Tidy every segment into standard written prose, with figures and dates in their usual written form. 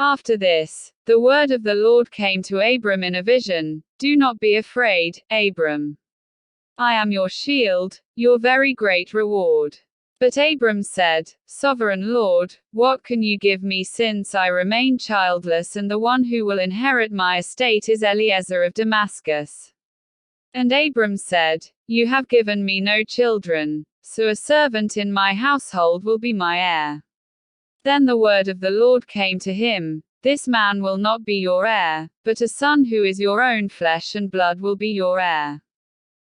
After this, the word of the Lord came to Abram in a vision. Do not be afraid, Abram. I am your shield, your very great reward. But Abram said, Sovereign Lord, what can you give me since I remain childless and the one who will inherit my estate is Eliezer of Damascus? And Abram said, You have given me no children, so a servant in my household will be my heir. Then the word of the Lord came to him, This man will not be your heir, but a son who is your own flesh and blood will be your heir.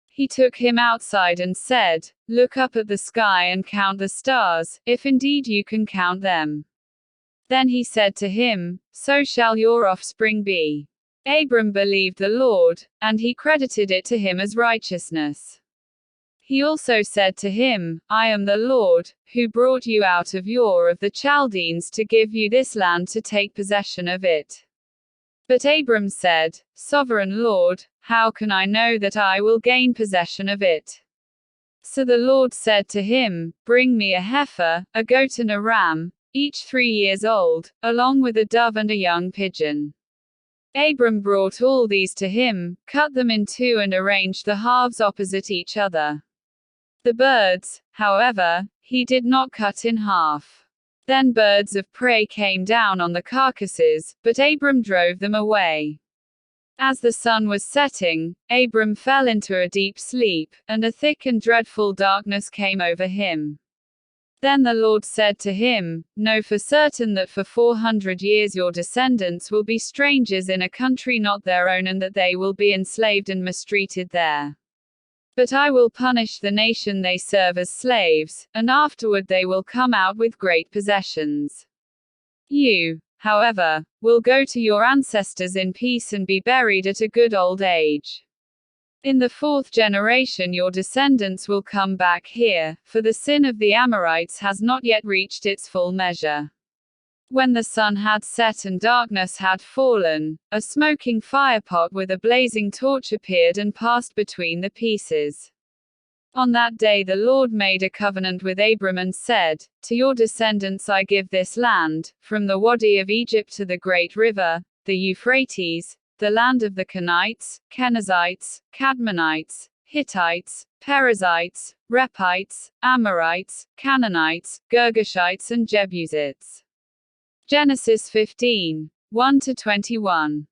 He took him outside and said, Look up at the sky and count the stars, if indeed you can count them. Then he said to him, So shall your offspring be. Abram believed the Lord, and he credited it to him as righteousness. He also said to him, I am the Lord, who brought you out of Ur of the Chaldeans to give you this land to take possession of it. But Abram said, Sovereign Lord, how can I know that I will gain possession of it? So the Lord said to him, Bring me a heifer, a goat and a ram, each 3 years old, along with a dove and a young pigeon. Abram brought all these to him, cut them in two and arranged the halves opposite each other. The birds, however, he did not cut in half. Then birds of prey came down on the carcasses, but Abram drove them away. As the sun was setting, Abram fell into a deep sleep, and a thick and dreadful darkness came over him. Then the Lord said to him, Know for certain that for 400 years your descendants will be strangers in a country not their own and that they will be enslaved and mistreated there. But I will punish the nation they serve as slaves, and afterward they will come out with great possessions. You, however, will go to your ancestors in peace and be buried at a good old age. In the 4th generation your descendants will come back here, for the sin of the Amorites has not yet reached its full measure. When the sun had set and darkness had fallen, a smoking firepot with a blazing torch appeared and passed between the pieces. On that day the Lord made a covenant with Abram and said, To your descendants I give this land, from the Wadi of Egypt to the great river, the Euphrates, the land of the Kenites, Kenizzites, Cadmonites, Hittites, Perizzites, Rephites, Amorites, Canaanites, Girgashites and Jebusites. Genesis 15, 1-21.